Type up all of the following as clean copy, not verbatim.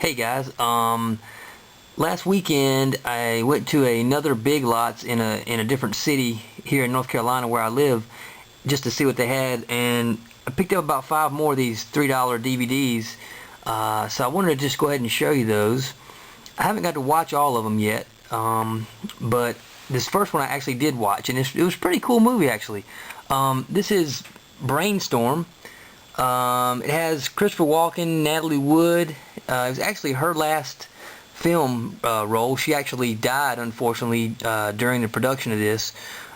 Hey guys, last weekend I went to another Big Lots in a different city here in North Carolina where I live, just to see what they had, and I picked up about 5 more of these $3 DVDs. So I wanted to just go ahead and show you those. I haven't got to watch all of them yet, but this first one I actually did watch, and it was a pretty cool movie actually. This is Brainstorm. It has Christopher Walken, Natalie Wood. It was actually her last film role. She actually died, unfortunately, during the production of this.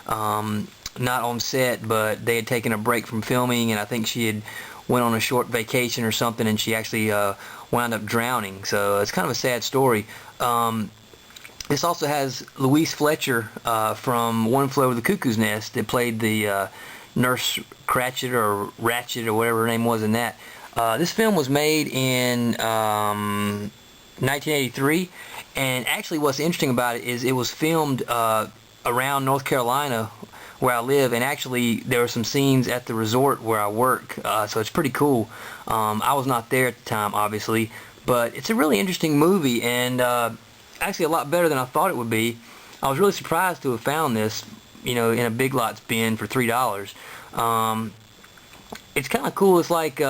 Not on set, but they had taken a break from filming, and I think she had went on a short vacation or something, and she actually wound up drowning. So it's kind of a sad story. This also has Louise Fletcher from One Flew Over the Cuckoo's Nest that played the Nurse Cratchit or Ratchet or whatever her name was in that. This film was made in 1983, and actually what's interesting about it is it was filmed around North Carolina where I live, and actually there were some scenes at the resort where I work, so it's pretty cool. I was not there at the time, obviously, but it's a really interesting movie, and actually a lot better than I thought it would be. I was really surprised to have found this, you know, in a Big Lots bin for $3. It's kind of cool. It's like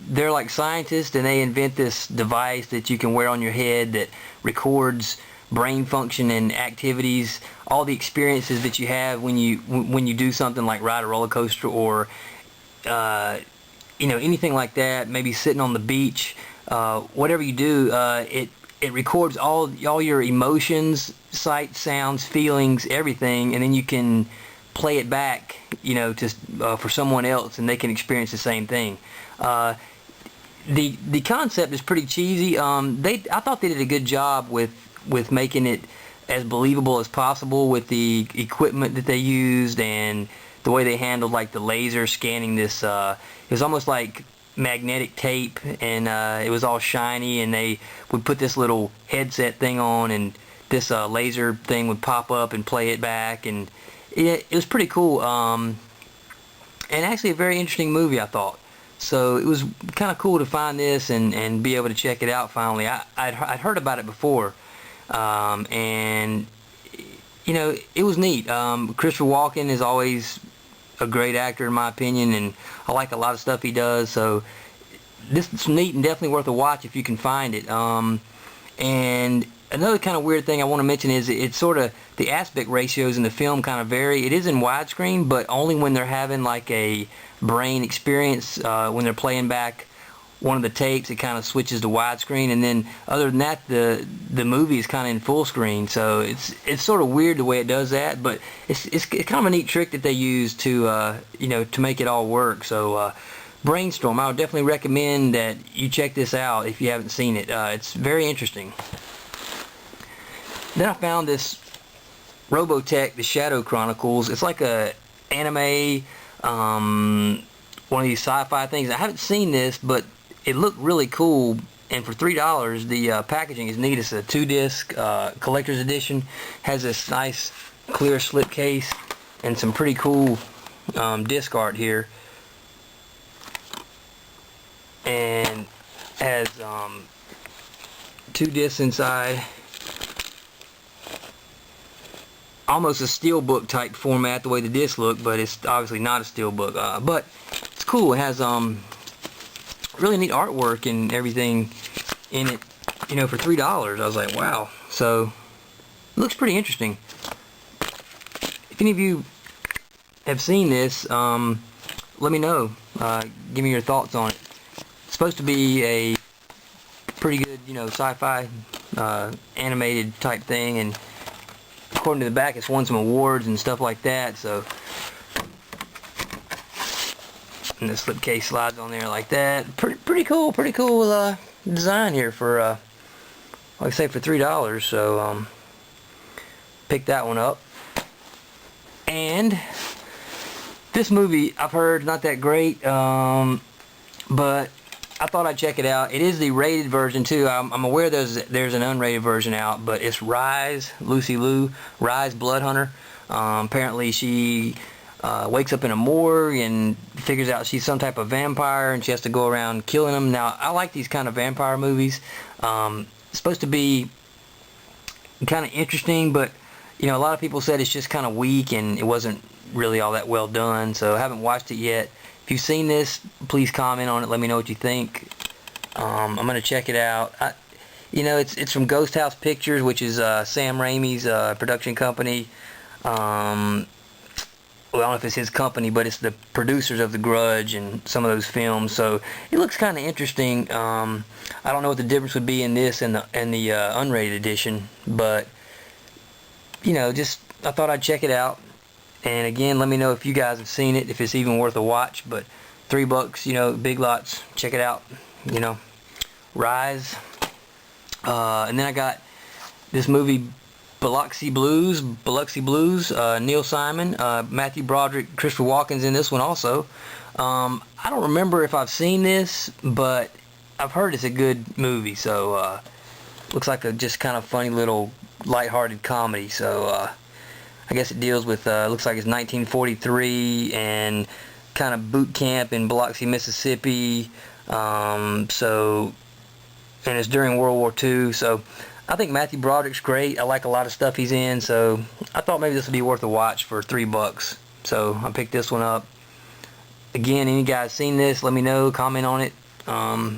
they're like scientists, and they invent this device that you can wear on your head that records brain function and activities, all the experiences that you have when you do something like ride a roller coaster or you know, anything like that. Maybe sitting on the beach, whatever you do, it records all your emotions, sights, sounds, feelings, everything, and then you can play it back, you know, to for someone else, and they can experience the same thing. The concept is pretty cheesy. I thought they did a good job with making it as believable as possible with the equipment that they used and the way they handled like the laser scanning this. It was almost like magnetic tape, and it was all shiny, and they would put this little headset thing on, and this laser thing would pop up and play it back, and it was pretty cool, and actually a very interesting movie, I thought. So it was kind of cool to find this and be able to check it out finally. I'd heard about it before, and you know, it was neat. Christopher Walken is always a great actor in my opinion, and I like a lot of stuff he does, so this is neat and definitely worth a watch if you can find it. And another kind of weird thing I want to mention is it's sort of the aspect ratios in the film kind of vary. It is in widescreen, but only when they're having like a brain experience, when they're playing back one of the tapes, it kind of switches to widescreen, and then other than that, the movie is kind of in full screen. So it's sort of weird the way it does that, but it's kind of a neat trick that they use to you know, to make it all work. So Brainstorm, I would definitely recommend that you check this out if you haven't seen it. It's very interesting. Then I found this Robotech, the Shadow Chronicles. It's like a anime, one of these sci-fi things. I haven't seen this, but it looked really cool, and for $3, the packaging is neat. It's a 2-disc collector's edition. Has this nice clear slip case and some pretty cool disc art here, and has 2 discs inside. Almost a steelbook type format the way the discs look, but it's obviously not a steelbook. But it's cool. It has really neat artwork and everything in it, you know, for $3. I was like, wow. So it looks pretty interesting. If any of you have seen this, let me know. Give me your thoughts on it. It's supposed to be a pretty good, you know, sci-fi animated type thing, and according to the back, it's won some awards and stuff like that. So, and the slipcase slides on there like that. Pretty cool design here for like I say, for $3. So pick that one up. And this movie, I've heard not that great, but I thought I'd check it out. It is the rated version too. I'm aware there's an unrated version out, but it's Rise, Lucy Liu, Rise Blood Hunter. Apparently she wakes up in a morgue and figures out she's some type of vampire and she has to go around killing them. Now, I like these kind of vampire movies. It's supposed to be kind of interesting, but you know, a lot of people said it's just kind of weak and it wasn't really all that well done, so I haven't watched it yet. If you've seen this, please comment on it. Let me know what you think. I'm gonna check it out. You know, it's from Ghost House Pictures, which is Sam Raimi's production company. Well, I don't know if it's his company, but it's the producers of The Grudge and some of those films. So it looks kind of interesting. I don't know what the difference would be in this and the unrated edition, but you know, just I thought I'd check it out. And again, let me know if you guys have seen it, if it's even worth a watch. But $3, you know, Big Lots. Check it out. You know, Rise. And then I got this movie, Biloxi Blues. Neil Simon, Matthew Broderick, Christopher Walken's in this one also. I don't remember if I've seen this, but I've heard it's a good movie. So looks like a just kind of funny little lighthearted comedy. So I guess it deals with looks like it's 1943 and kind of boot camp in Biloxi, Mississippi. So, and it's during World War II. So I think Matthew Broderick's great. I like a lot of stuff he's in. So I thought maybe this would be worth a watch for $3. So I picked this one up. Again, any guys seen this? Let me know. Comment on it. Let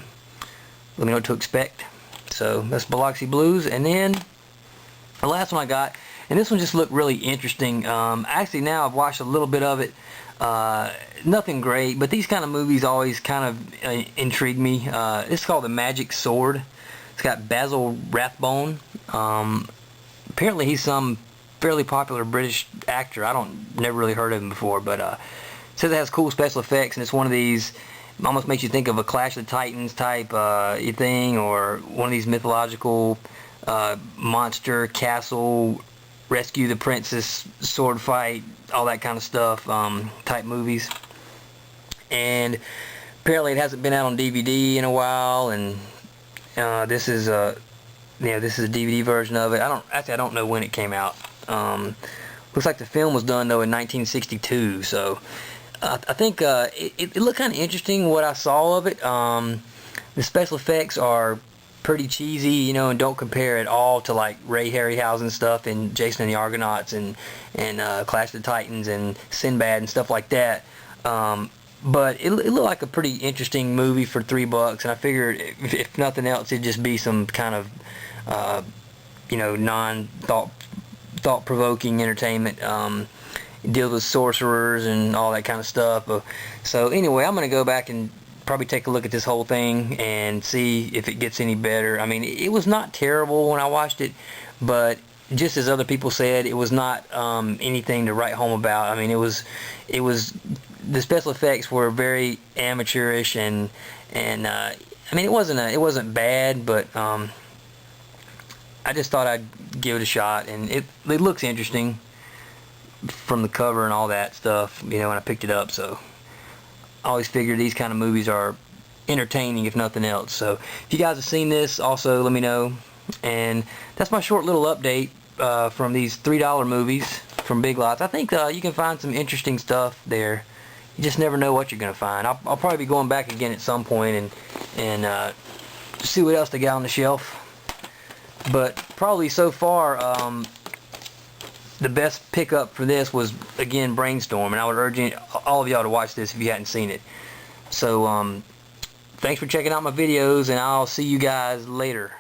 me know what to expect. So that's Biloxi Blues. And then the last one I got, and this one just looked really interesting. Actually, now I've watched a little bit of it. Nothing great, but these kind of movies always kind of intrigue me. It's called The Magic Sword. It's got Basil Rathbone. Apparently he's some fairly popular British actor. Never really heard of him before, but it says it has cool special effects, and it's one of these, almost makes you think of a Clash of the Titans type thing, or one of these mythological monster castle rescue the princess sword fight, all that kind of stuff type movies. And apparently it hasn't been out on DVD in a while, and this is a DVD version of it. I don't know when it came out. Looks like the film was done though in 1962, so I think it looked kind of interesting what I saw of it. The special effects are pretty cheesy, you know, and don't compare at all to like Ray Harryhausen stuff and Jason and the Argonauts and Clash of the Titans and Sinbad and stuff like that. But it looked like a pretty interesting movie for $3, and I figured if nothing else, it'd just be some kind of you know, thought-provoking entertainment. Deal with sorcerers and all that kind of stuff. So anyway, I'm gonna go back and probably take a look at this whole thing and see if it gets any better. I mean, it was not terrible when I watched it, but just as other people said, it was not anything to write home about. I mean, it was the special effects were very amateurish, and I mean, it wasn't bad, but I just thought I'd give it a shot, and it looks interesting from the cover and all that stuff, you know, when I picked it up. So I always figure these kind of movies are entertaining if nothing else. So if you guys have seen this, also let me know. And that's my short little update from these $3 movies from Big Lots. I think you can find some interesting stuff there. You just never know what you're going to find. I'll probably be going back again at some point and see what else they got on the shelf. But probably so far, the best pickup for this was, again, Brainstorm, and I would urge all of y'all to watch this if you hadn't seen it. So, thanks for checking out my videos, and I'll see you guys later.